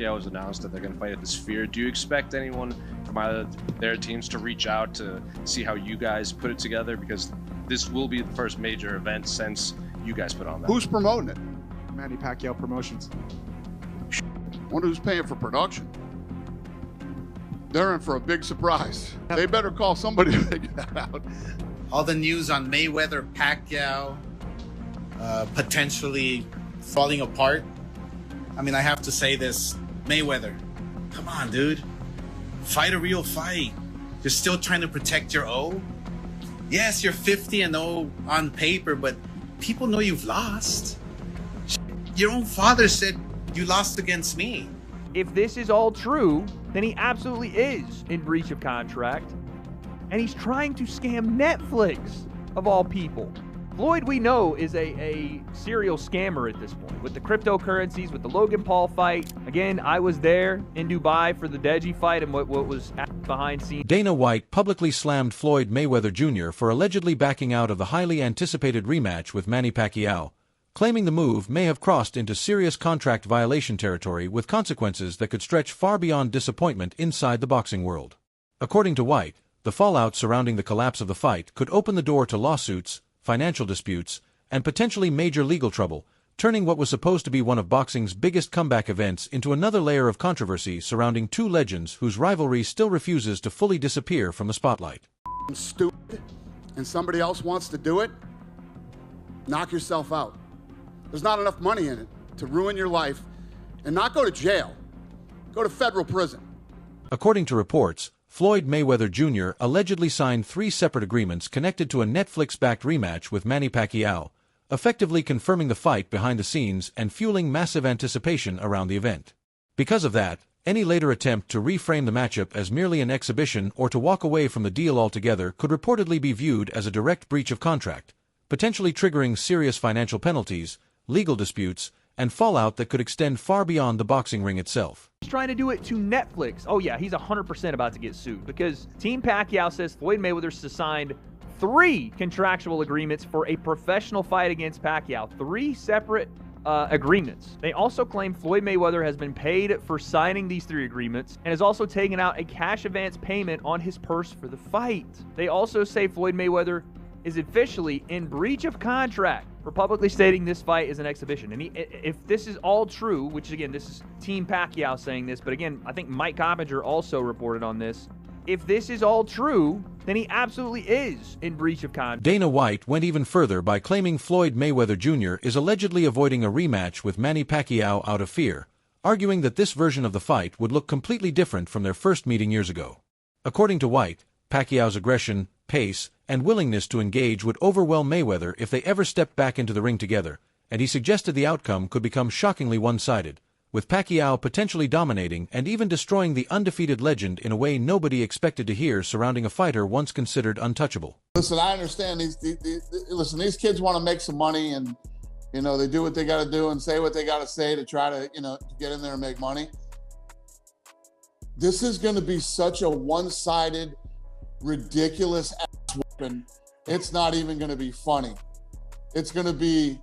Pacquiao has announced that they're going to fight at the Sphere. Do you expect anyone from either their teams to reach out to see how you guys put it together? Because this will be the first major event since you guys put on that. Who's promoting it? Manny Pacquiao Promotions. Wonder who's paying for production. They're in for a big surprise. They better call somebody to figure that out. All the news on Mayweather, Pacquiao, potentially falling apart. I mean, I have to say this, Mayweather, come on, dude. Fight a real fight. You're still trying to protect your O. Yes, you're 50-0 on paper, but people know you've lost. Your own father said you lost against me. If this is all true, then he absolutely is in breach of contract. And he's trying to scam Netflix, of all people. Floyd, we know, is a serial scammer at this point. With the cryptocurrencies, with the Logan Paul fight. Again, I was there in Dubai for the Deji fight and what was behind scenes. Dana White publicly slammed Floyd Mayweather Jr. for allegedly backing out of the highly anticipated rematch with Manny Pacquiao, claiming the move may have crossed into serious contract violation territory with consequences that could stretch far beyond disappointment inside the boxing world. According to White, the fallout surrounding the collapse of the fight could open the door to lawsuits, financial disputes, and potentially major legal trouble, turning what was supposed to be one of boxing's biggest comeback events into another layer of controversy surrounding two legends whose rivalry still refuses to fully disappear from the spotlight. Stupid, and somebody else wants to do it, knock yourself out. There's not enough money in it to ruin your life and not go to jail. Go to federal prison. According to reports, Floyd Mayweather Jr. allegedly signed 3 separate agreements connected to a Netflix-backed rematch with Manny Pacquiao, effectively confirming the fight behind the scenes and fueling massive anticipation around the event. Because of that, any later attempt to reframe the matchup as merely an exhibition or to walk away from the deal altogether could reportedly be viewed as a direct breach of contract, potentially triggering serious financial penalties, legal disputes, and fallout that could extend far beyond the boxing ring itself. He's trying to do it to Netflix. Oh yeah, he's 100% about to get sued because Team Pacquiao says Floyd Mayweather signed 3 contractual agreements for a professional fight against Pacquiao. 3 separate agreements. They also claim Floyd Mayweather has been paid for signing these 3 agreements and has also taken out a cash advance payment on his purse for the fight. They also say Floyd Mayweather is officially in breach of contract for publicly stating this fight is an exhibition. And if this is all true, which again, this is Team Pacquiao saying this, but again, I think Mike Coppinger also reported on this. If this is all true, then he absolutely is in breach of contract. Dana White went even further by claiming Floyd Mayweather Jr. is allegedly avoiding a rematch with Manny Pacquiao out of fear, arguing that this version of the fight would look completely different from their first meeting years ago. According to White, Pacquiao's aggression, pace, and willingness to engage would overwhelm Mayweather if they ever stepped back into the ring together, and he suggested the outcome could become shockingly one-sided, with Pacquiao potentially dominating and even destroying the undefeated legend in a way nobody expected to hear surrounding a fighter once considered untouchable. Listen, I understand these kids want to make some money, and they do what they got to do and say what they got to say to try to get in there and make money. This is going to be such a one-sided, ridiculous ass weapon. It's not even going to be funny. It's going to be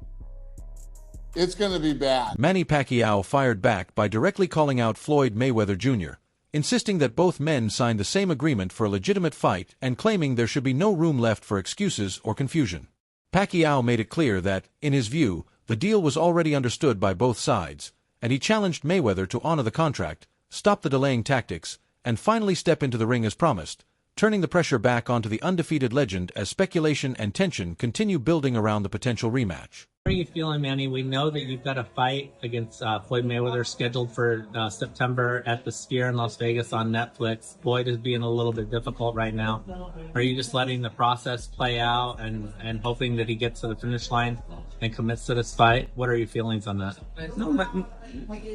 bad. Manny Pacquiao fired back by directly calling out Floyd Mayweather Jr., insisting that both men signed the same agreement for a legitimate fight and claiming there should be no room left for excuses or confusion. Pacquiao made it clear that, in his view, the deal was already understood by both sides, and he challenged Mayweather to honor the contract, stop the delaying tactics, and finally step into the ring as promised, turning the pressure back onto the undefeated legend as speculation and tension continue building around the potential rematch. How are you feeling, Manny? We know that you've got a fight against Floyd Mayweather scheduled for September at the Sphere in Las Vegas on Netflix. Floyd is being a little bit difficult right now. Are you just letting the process play out and hoping that he gets to the finish line and commits to this fight? What are your feelings on that? No,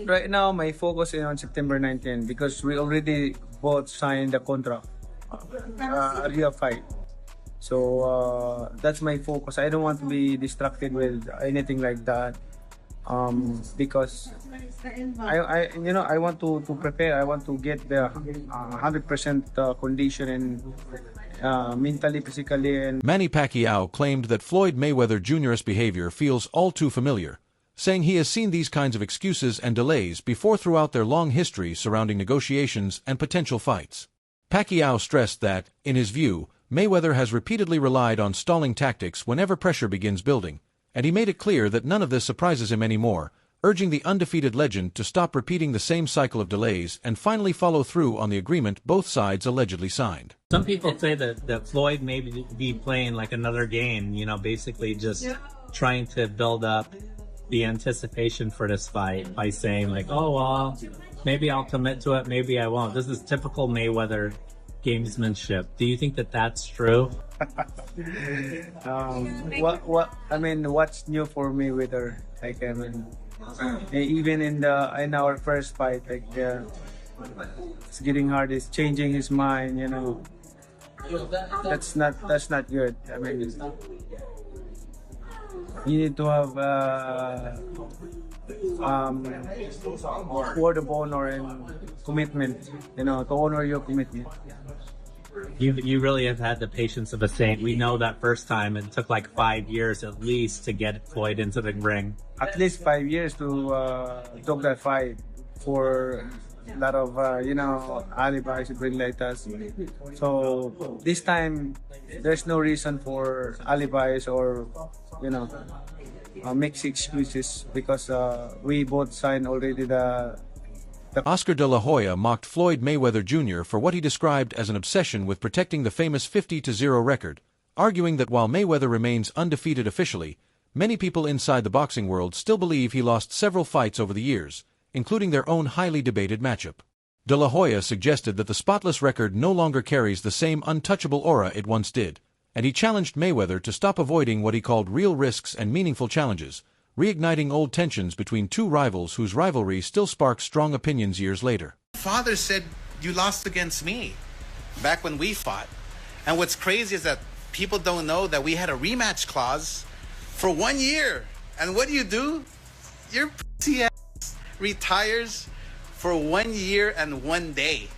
right now my focus is on September 19 because we already both signed the contract, a real fight. So that's my focus. I don't want to be distracted with anything like that, because I want to prepare. I want to get the 100% condition and mentally, physically. And Manny Pacquiao claimed that Floyd Mayweather Jr.'s behavior feels all too familiar, saying he has seen these kinds of excuses and delays before throughout their long history surrounding negotiations and potential fights. Pacquiao stressed that, in his view, Mayweather has repeatedly relied on stalling tactics whenever pressure begins building, and he made it clear that none of this surprises him anymore, urging the undefeated legend to stop repeating the same cycle of delays and finally follow through on the agreement both sides allegedly signed. Some people say that Floyd may be playing like another game, you know, basically just trying to build up the anticipation for this fight by saying like, oh, well, maybe I'll commit to it, maybe I won't. This is typical Mayweather gamesmanship. Do you think that that's true? What's new for Mayweather? Like, I mean, even in our first fight, like, it's getting hard. It's changing his mind, you know. That's not good. I mean, you need to have word of honor and commitment, you know, to honor your commitment. You really have had the patience of a saint. We know that first time it took like 5 years at least to get Floyd into the ring. At least 5 years to took that fight for a lot of alibis to bring like us. So this time there's no reason for alibis or mixed excuses because we both signed already the Oscar de la Hoya mocked Floyd Mayweather Jr. for what he described as an obsession with protecting the famous 50-0 record, arguing that while Mayweather remains undefeated officially, many people inside the boxing world still believe he lost several fights over the years, including their own highly debated matchup. De la Hoya suggested that the spotless record no longer carries the same untouchable aura it once did, and he challenged Mayweather to stop avoiding what he called real risks and meaningful challenges, reigniting old tensions between two rivals whose rivalry still sparks strong opinions years later. Father said you lost against me back when we fought. And what's crazy is that people don't know that we had a rematch clause for 1 year. And what do? Your pussy ass retires for 1 year and 1 day.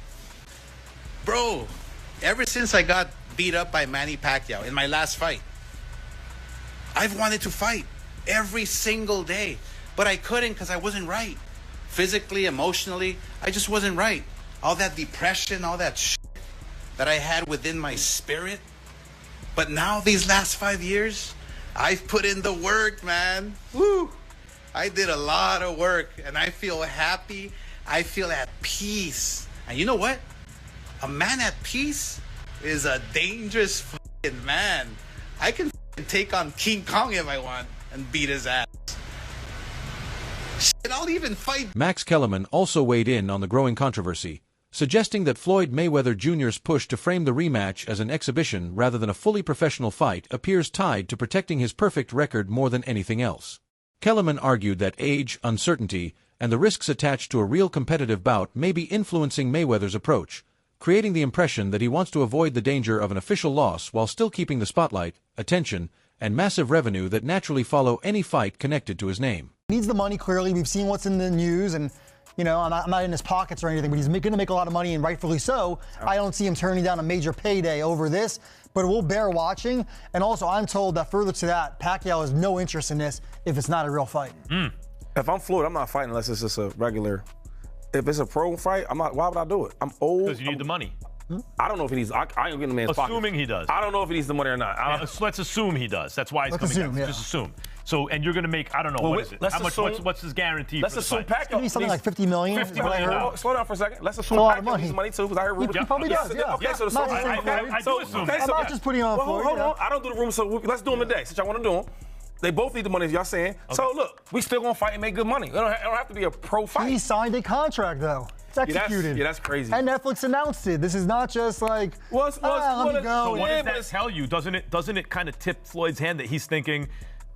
Bro, ever since I got beat up by Manny Pacquiao in my last fight, I've wanted to fight every single day, but I couldn't because I wasn't right. Physically, emotionally, I just wasn't right. All that depression, all that shit that I had within my spirit. But now, these last 5 years, I've put in the work, man. Woo! I did a lot of work, and I feel happy. I feel at peace. And you know what? A man at peace is a dangerous fucking man. I can take on King Kong if I want and beat his ass. Shit, I'll even fight. Max Kellerman also weighed in on the growing controversy, suggesting that Floyd Mayweather Jr.'s push to frame the rematch as an exhibition rather than a fully professional fight appears tied to protecting his perfect record more than anything else. Kellerman argued that age, uncertainty, and the risks attached to a real competitive bout may be influencing Mayweather's approach, creating the impression that he wants to avoid the danger of an official loss while still keeping the spotlight, attention, and massive revenue that naturally follow any fight connected to his name. He needs the money, clearly. We've seen what's in the news, and, you know, I'm not in his pockets or anything, but he's going to make a lot of money, and rightfully so. I don't see him turning down a major payday over this, but we'll bear watching. And also, I'm told that further to that, Pacquiao has no interest in this if it's not a real fight. If I'm Floyd, I'm not fighting unless it's just a regular. If it's a pro fight, I'm not. Why would I do it? I'm old. Because you need the money. I don't know if he needs. I ain't getting the man's pocket. Assuming he does. I don't know if he needs the money or not. Let's assume he does. That's why he's coming down. Just assume. So, and you're going to make, I don't know, what is it? How much? What's his guarantee? Let's assume Pacquiao. It's going to be something like $50 million. $50 million. Slow down for a second. Let's assume Pacquiao needs money too, because I heard rumors. He probably does. Yeah. Okay, so I do assume. I'm not just putting on Floyd. Hold on. I don't do the rumors, so let's do them today. Since y'all want to do them. They both need the money, as y'all saying. Okay. So look, we still gonna fight and make good money. It don't have to be a pro fight. He signed a contract though. It's executed. Yeah, that's crazy. And Netflix announced it. This is not just like, let me go. So what does that tell you? Doesn't it kind of tip Floyd's hand that he's thinking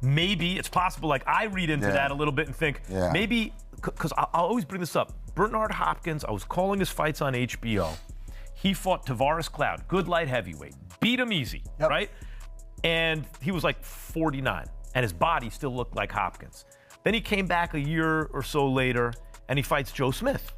maybe it's possible? Like I read into that a little bit and think maybe, because I'll always bring this up. Bernard Hopkins, I was calling his fights on HBO. He fought Tavares Cloud, good light heavyweight, beat him easy, right? And he was like 49. And his body still looked like Hopkins. Then he came back a year or so later, and he fights Joe Smith.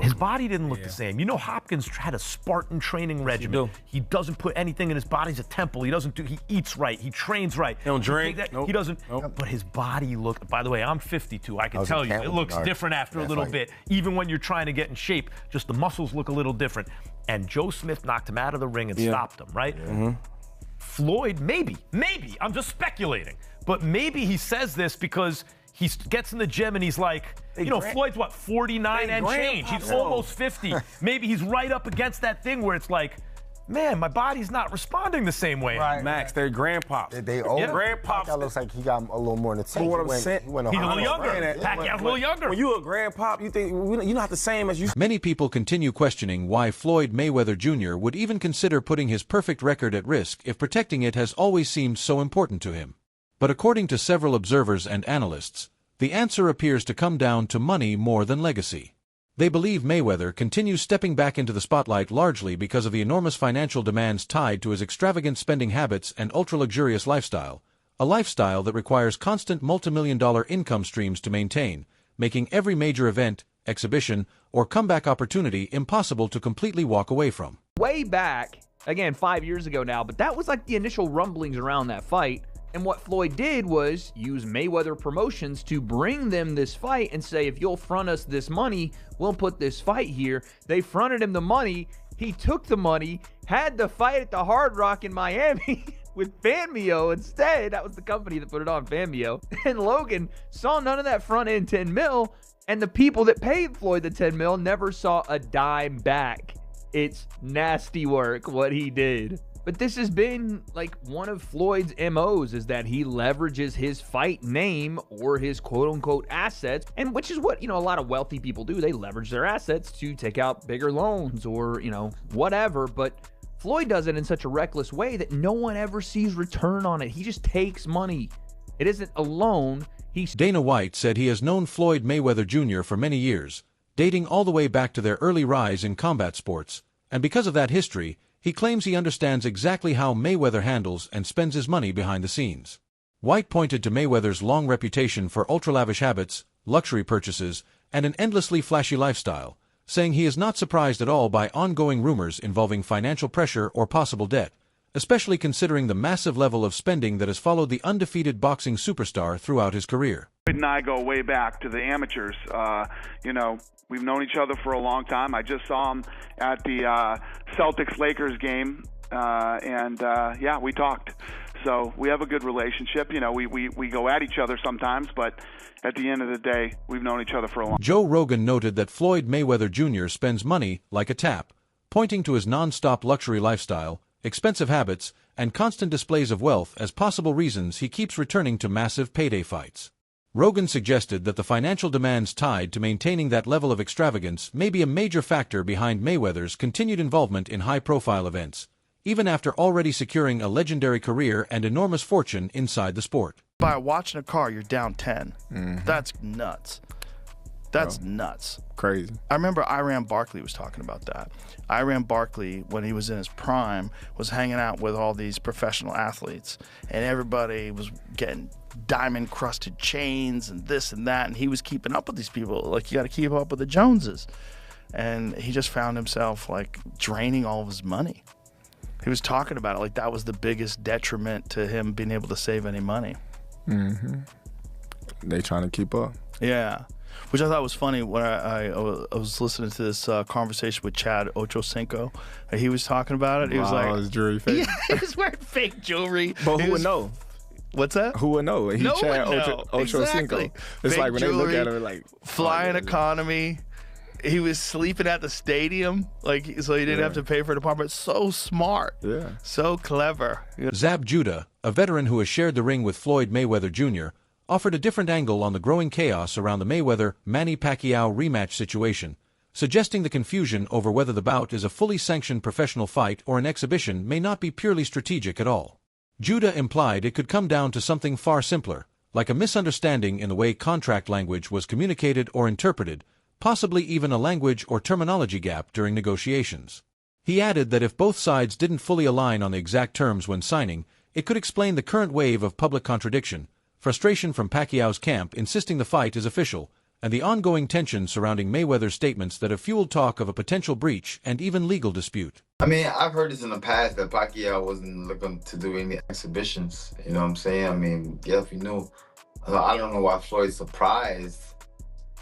His body didn't look the same. You know, Hopkins had a Spartan training regimen. He doesn't put anything in his body. He's a temple. He eats right. He trains right. He don't drink. He doesn't. But his body looked, by the way, I'm 52. I can tell you, it looks different after a little bit. Even when you're trying to get in shape, just the muscles look a little different. And Joe Smith knocked him out of the ring and stopped him, right? Floyd, maybe, I'm just speculating, but maybe he says this because he gets in the gym and he's like, Floyd's what, 49 and change. He's almost 50. Maybe he's right up against that thing where it's like, man, my body's not responding the same way. Right. Max, they're grandpops. They old. Grandpops. Pacquiao looks like he got a little more in the tank. What I'm saying, he's a little younger. Pacquiao's a little younger. When you a grandpop, you think you're not the same as you. Many people continue questioning why Floyd Mayweather Jr. would even consider putting his perfect record at risk if protecting it has always seemed so important to him. But according to several observers and analysts, the answer appears to come down to money more than legacy. They believe Mayweather continues stepping back into the spotlight largely because of the enormous financial demands tied to his extravagant spending habits and ultra-luxurious lifestyle, a lifestyle that requires constant multimillion-dollar income streams to maintain, making every major event, exhibition, or comeback opportunity impossible to completely walk away from. Way back, again, 5 years ago now, but that was like the initial rumblings around that fight. And what Floyd did was use Mayweather Promotions to bring them this fight and say, if you'll front us this money, we'll put this fight here. They fronted him the money. He took the money, had the fight at the Hard Rock in Miami with Pacquiao instead. That was the company that put it on, Pacquiao. And Logan saw none of that front end 10 mil, and the people that paid Floyd the 10 mil never saw a dime back. It's nasty work what he did. But this has been like one of Floyd's MOs, is that he leverages his fight name or his quote-unquote assets, and which is what, a lot of wealthy people do. They leverage their assets to take out bigger loans or, whatever. But Floyd does it in such a reckless way that no one ever sees return on it. He just takes money. It isn't a loan. Dana White said he has known Floyd Mayweather Jr. for many years, dating all the way back to their early rise in combat sports, and because of that history, he claims he understands exactly how Mayweather handles and spends his money behind the scenes. White pointed to Mayweather's long reputation for ultra-lavish habits, luxury purchases, and an endlessly flashy lifestyle, saying he is not surprised at all by ongoing rumors involving financial pressure or possible debt, especially considering the massive level of spending that has followed the undefeated boxing superstar throughout his career. Floyd and I go way back to the amateurs. We've known each other for a long time. I just saw him at the Celtics-Lakers game, and we talked. So we have a good relationship. We go at each other sometimes, but at the end of the day, we've known each other for a long time. Joe Rogan noted that Floyd Mayweather Jr. spends money like a tap, pointing to his non-stop luxury lifestyle, expensive habits, and constant displays of wealth as possible reasons he keeps returning to massive payday fights. Rogan suggested that the financial demands tied to maintaining that level of extravagance may be a major factor behind Mayweather's continued involvement in high-profile events, even after already securing a legendary career and enormous fortune inside the sport. By watching a car, you're down 10. That's nuts. That's nuts. Crazy. I remember Iran Barkley was talking about that. Iran Barkley, when he was in his prime, was hanging out with all these professional athletes, and everybody was getting diamond-crusted chains and this and that, and he was keeping up with these people. Like, you got to keep up with the Joneses. And he just found himself, like, draining all of his money. He was talking about it like that was the biggest detriment to him being able to save any money. They trying to keep up. Yeah. Which I thought was funny when I was listening to this conversation with Chad Ochocinco. He was talking about it. He was like, his jewelry fake. Yeah, he was wearing fake jewelry. But who would know? What's that? Who would know? No Chad one know. Ochocinco. Exactly. It's fake like when jewelry, they look at him, like flying economy. He was sleeping at the stadium, so he didn't have to pay for an apartment. So smart. Yeah. So clever. Zab Judah, a veteran who has shared the ring with Floyd Mayweather Jr., offered a different angle on the growing chaos around the Mayweather-Manny Pacquiao rematch situation, suggesting the confusion over whether the bout is a fully sanctioned professional fight or an exhibition may not be purely strategic at all. Judah implied it could come down to something far simpler, like a misunderstanding in the way contract language was communicated or interpreted, possibly even a language or terminology gap during negotiations. He added that if both sides didn't fully align on the exact terms when signing, it could explain the current wave of public contradiction, frustration from Pacquiao's camp insisting the fight is official, and the ongoing tension surrounding Mayweather's statements that have fueled talk of a potential breach and even legal dispute. I mean, I've heard this in the past that Pacquiao wasn't looking to do any exhibitions. You know what I'm saying? I mean, yeah, if you knew. I don't know why Floyd's surprised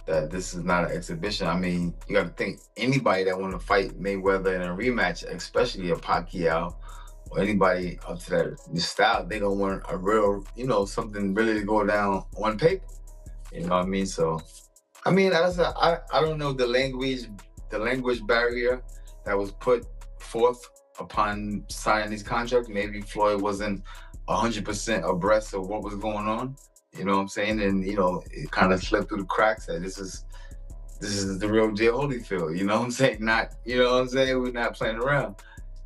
that this is not an exhibition. I mean, you got to think anybody that want to fight Mayweather in a rematch, especially a Pacquiao or anybody up to that style, they don't want a real, you know, something really to go down on paper. You know what I mean? So, I mean, I don't know the language barrier that was put forth upon signing these contracts. Maybe Floyd wasn't 100% abreast of what was going on. You know what I'm saying? And, you know, it kind of slipped through the cracks that this is the real deal Holyfield. You know what I'm saying? Not, you know what I'm saying? We're not playing around.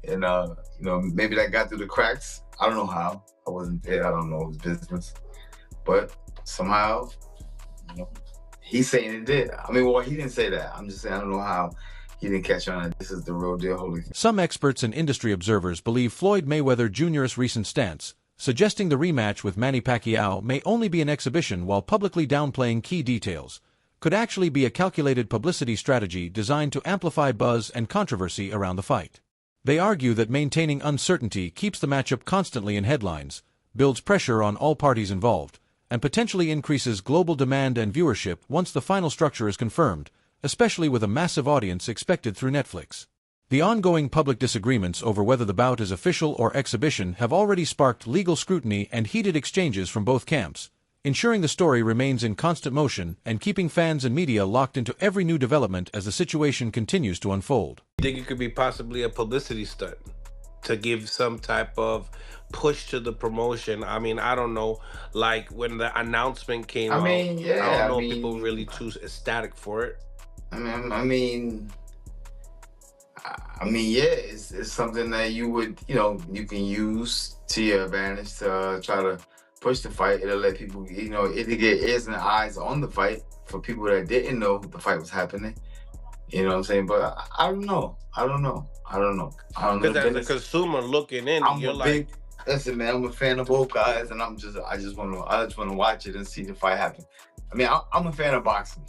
And, you know, maybe that got through the cracks. I don't know how. I wasn't there. I don't know his business. But somehow, you know, he's saying it did. I mean, well, he didn't say that. I'm just saying I don't know how he didn't catch on that this is the real deal Holyfield. Some experts and industry observers believe Floyd Mayweather Jr.'s recent stance, suggesting the rematch with Manny Pacquiao may only be an exhibition while publicly downplaying key details, could actually be a calculated publicity strategy designed to amplify buzz and controversy around the fight. They argue that maintaining uncertainty keeps the matchup constantly in headlines, builds pressure on all parties involved, and potentially increases global demand and viewership once the final structure is confirmed, especially with a massive audience expected through Netflix. The ongoing public disagreements over whether the bout is official or exhibition have already sparked legal scrutiny and heated exchanges from both camps, ensuring the story remains in constant motion and keeping fans and media locked into every new development as the situation continues to unfold. I think it could be possibly a publicity stunt to give some type of push to the promotion. I mean, I don't know, like when the announcement came out, I don't know if people really too ecstatic for it. I mean, yeah, it's something that you would, you know, you can use to your advantage to try to push the fight. It'll let people, you know, it'll get ears and eyes on the fight for people that didn't know the fight was happening. You know what I'm saying? But I don't know. Because as a consumer looking in, you're like, listen, man, I'm a fan of both guys, and I just want to watch it and see the fight happen. I mean, I'm a fan of boxing.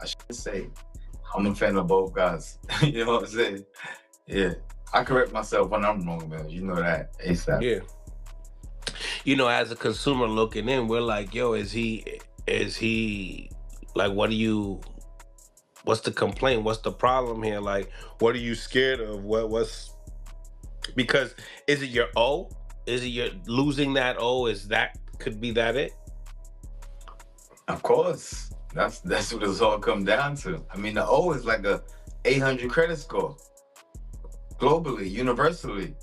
I should say. I'm a fan of both guys. You know what I'm saying? Yeah. I correct myself when I'm wrong, man. You know that ASAP. Yeah. You know, as a consumer looking in, we're like, yo, is he like, what's the complaint? What's the problem here? Like, what are you scared of? Because is it your O? Is it your losing that O? Could be that it? Of course. That's what it's all come down to. I mean, the O is like a 800 credit score. Globally, universally.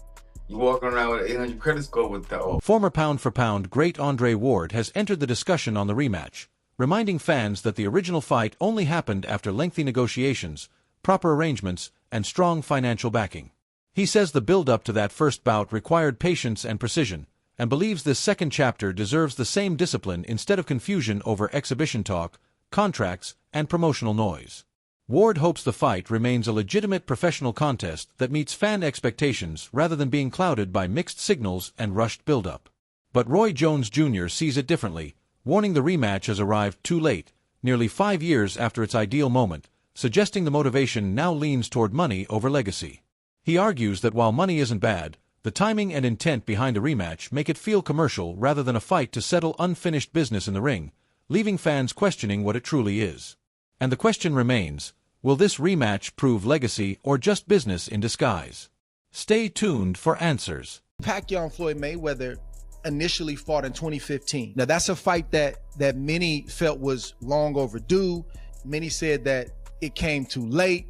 You walk around with an 800 credit score with the O. Former pound-for-pound great Andre Ward has entered the discussion on the rematch, reminding fans that the original fight only happened after lengthy negotiations, proper arrangements, and strong financial backing. He says the build-up to that first bout required patience and precision, and believes this second chapter deserves the same discipline instead of confusion over exhibition talk, contracts, and promotional noise. Ward hopes the fight remains a legitimate professional contest that meets fan expectations rather than being clouded by mixed signals and rushed build-up. But Roy Jones Jr. sees it differently, warning the rematch has arrived too late, nearly 5 years after its ideal moment, suggesting the motivation now leans toward money over legacy. He argues that while money isn't bad, the timing and intent behind a rematch make it feel commercial rather than a fight to settle unfinished business in the ring, leaving fans questioning what it truly is. And the question remains, will this rematch prove legacy or just business in disguise? Stay tuned for answers. Pacquiao and Floyd Mayweather initially fought in 2015. Now that's a fight that many felt was long overdue. Many said that it came too late.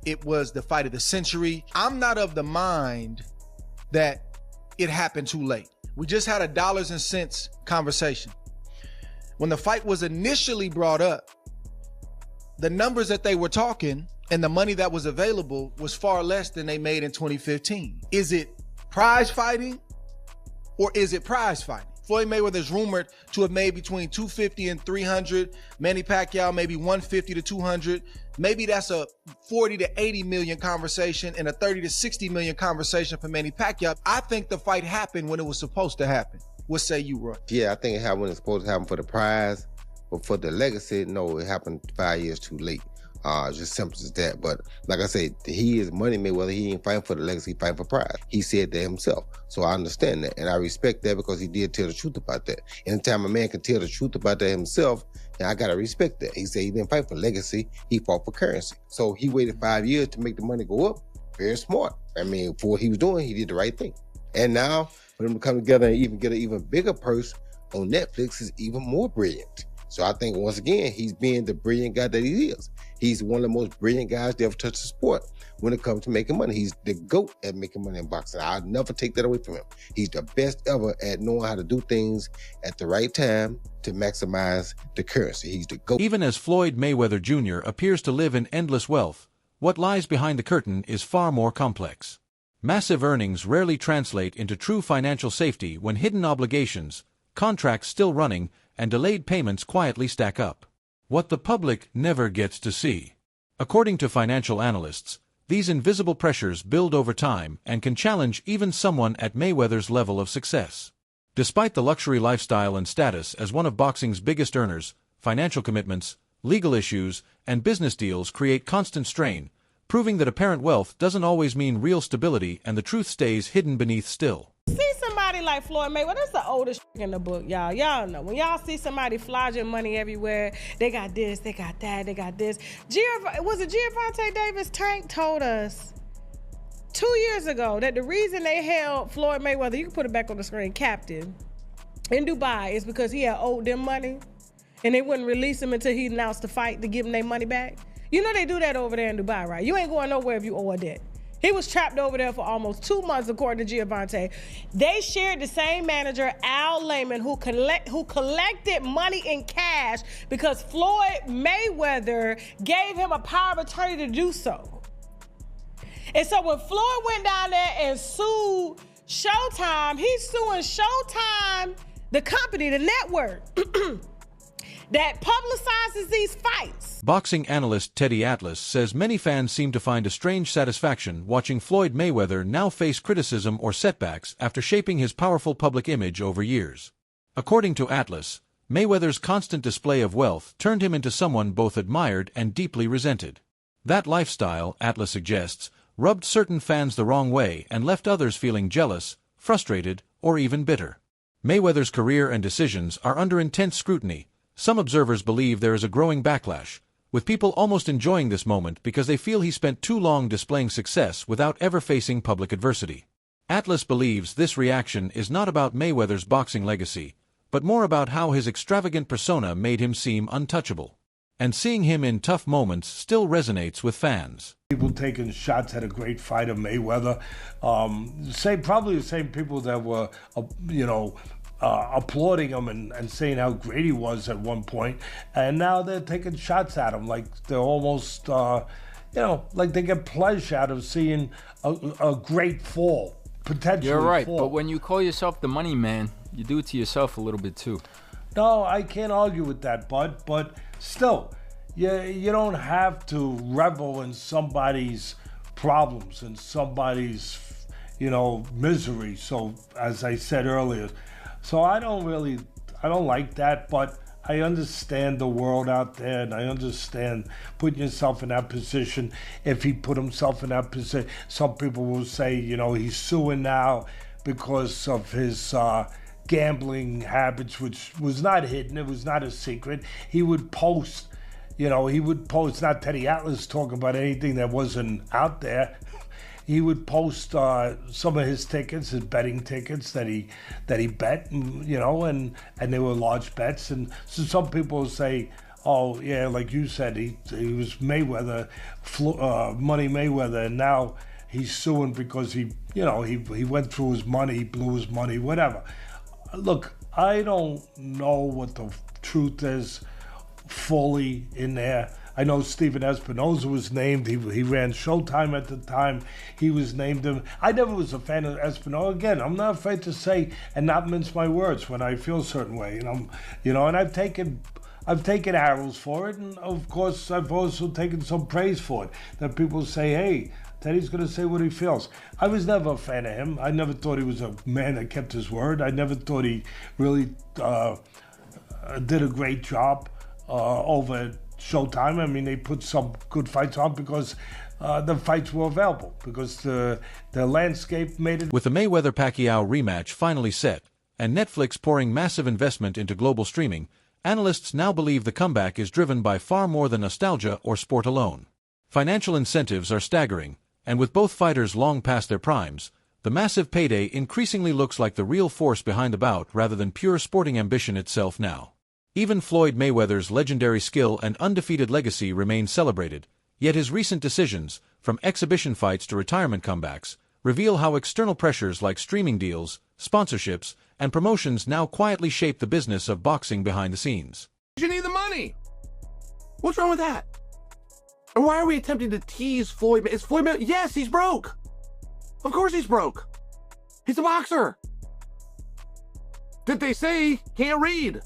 It was the fight of the century. I'm not of the mind that it happened too late. We just had a dollars and cents conversation. When the fight was initially brought up, the numbers that they were talking and the money that was available was far less than they made in 2015. Is it prize fighting or is it prize fighting? Floyd Mayweather is rumored to have made between 250 and 300. Manny Pacquiao maybe 150 to 200. Maybe that's a 40 to 80 million conversation and a 30 to 60 million conversation for Manny Pacquiao. I think the fight happened when it was supposed to happen. What say you, Roy? Yeah, I think it happened when it's supposed to happen for the prize. But for the legacy, no, it happened 5 years too late. Just simple as that. But like I said, he is Money Mayweather. He ain't fighting for the legacy, he fighting for pride. He said that himself. So I understand that. And I respect that because he did tell the truth about that. Anytime a man can tell the truth about that himself, then I got to respect that. He said he didn't fight for legacy, he fought for currency. So he waited 5 years to make the money go up. Very smart. I mean, for what he was doing, he did the right thing. And now, for them to come together and even get an even bigger purse on Netflix is even more brilliant. So I think, once again, he's being the brilliant guy that he is. He's one of the most brilliant guys to ever touch the sport when it comes to making money. He's the GOAT at making money in boxing. I'll never take that away from him. He's the best ever at knowing how to do things at the right time to maximize the currency. He's the GOAT. Even as Floyd Mayweather Jr. appears to live in endless wealth, what lies behind the curtain is far more complex. Massive earnings rarely translate into true financial safety when hidden obligations, contracts still running, and delayed payments quietly stack up. What the public never gets to see. According to financial analysts, these invisible pressures build over time and can challenge even someone at Mayweather's level of success. Despite the luxury lifestyle and status as one of boxing's biggest earners, financial commitments, legal issues, and business deals create constant strain, proving that apparent wealth doesn't always mean real stability and the truth stays hidden beneath still. See somebody like Floyd Mayweather, that's the oldest in the book, y'all. Y'all know, when y'all see somebody flogging money everywhere, they got this, they got that, they got this. Was it Gervonta Davis? Tank told us 2 years ago that the reason they held Floyd Mayweather, you can put it back on the screen, captive in Dubai is because he had owed them money and they wouldn't release him until he announced the fight to give them their money back. You know they do that over there in Dubai, right? You ain't going nowhere if you owe a debt. He was trapped over there for almost 2 months, according to Gervonta. They shared the same manager, Al Layman, who collected money in cash because Floyd Mayweather gave him a power of attorney to do so. And so when Floyd went down there and sued Showtime, he's suing Showtime, the company, the network, that publicizes these fights. Boxing analyst Teddy Atlas says many fans seem to find a strange satisfaction watching Floyd Mayweather now face criticism or setbacks after shaping his powerful public image over years. According to Atlas, Mayweather's constant display of wealth turned him into someone both admired and deeply resented. That lifestyle, Atlas suggests, rubbed certain fans the wrong way and left others feeling jealous, frustrated, or even bitter. Mayweather's career and decisions are under intense scrutiny. Some observers believe there is a growing backlash, with people almost enjoying this moment because they feel he spent too long displaying success without ever facing public adversity. Atlas believes this reaction is not about Mayweather's boxing legacy, but more about how his extravagant persona made him seem untouchable. And seeing him in tough moments still resonates with fans. People taking shots at a great fighter, Mayweather. Probably the same people that were, applauding him and saying how great he was at one point, and now they're taking shots at him like they're almost, like they get pleasure out of seeing a great fall, potentially. You're right, fall. but when you call yourself the money man, you do it to yourself a little bit too. No, I can't argue with that, Bud, but still, you don't have to revel in somebody's problems and somebody's, misery. So, as I said earlier, so I don't like that, but I understand the world out there, and I understand putting yourself in that position. If he put himself in that position, some people will say, he's suing now because of his gambling habits, which was not hidden. It was not a secret. He would post, not Teddy Atlas talking about anything that wasn't out there. He would post some of his tickets, his betting tickets that he bet, and they were large bets. And so some people say, oh yeah, like you said, he was Mayweather, Money Mayweather, and now he's suing because he went through his money, he blew his money, whatever. Look, I don't know what the truth is fully in there. I know Steven Espinoza was named. He ran Showtime at the time. He was named him. I never was a fan of Espinoza. Again, I'm not afraid to say and not mince my words when I feel a certain way. And I've taken arrows for it, and of course I've also taken some praise for it. That people say, hey, Teddy's going to say what he feels. I was never a fan of him. I never thought he was a man that kept his word. I never thought he really did a great job. over Showtime. I mean, they put some good fights on because the fights were available, because the landscape made it. With the Mayweather-Pacquiao rematch finally set, and Netflix pouring massive investment into global streaming, analysts now believe the comeback is driven by far more than nostalgia or sport alone. Financial incentives are staggering, and with both fighters long past their primes, the massive payday increasingly looks like the real force behind the bout rather than pure sporting ambition itself now. Even Floyd Mayweather's legendary skill and undefeated legacy remain celebrated, yet his recent decisions, from exhibition fights to retirement comebacks, reveal how external pressures like streaming deals, sponsorships, and promotions now quietly shape the business of boxing behind the scenes. You need the money. What's wrong with that? And why are we attempting to tease Floyd? Is Floyd Mayweather? Yes, he's broke. Of course he's broke. He's a boxer. Did they say can't read?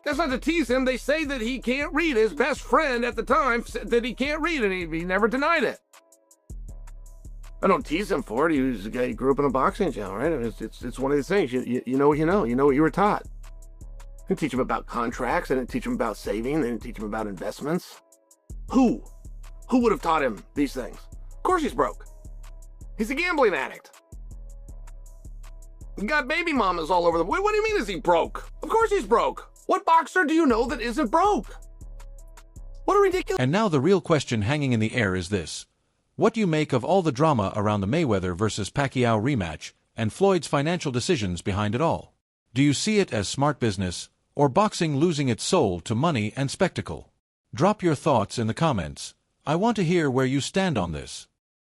That's not to tease him. They say that he can't read. His best friend at the time said that he can't read, and he never denied it. I don't tease him for it. He was a guy who grew up in a boxing gym, right? It's one of these things. You know what you know. You know what you were taught. I didn't teach him about contracts. I didn't teach him about saving. I didn't teach him about investments. Who would have taught him these things? Of course he's broke. He's a gambling addict. He got baby mamas all over the... What do you mean is he broke? Of course he's broke. What boxer do you know that isn't broke? What a ridiculous... And now the real question hanging in the air is this. What do you make of all the drama around the Mayweather versus Pacquiao rematch and Floyd's financial decisions behind it all? Do you see it as smart business, or boxing losing its soul to money and spectacle? Drop your thoughts in the comments. I want to hear where you stand on this.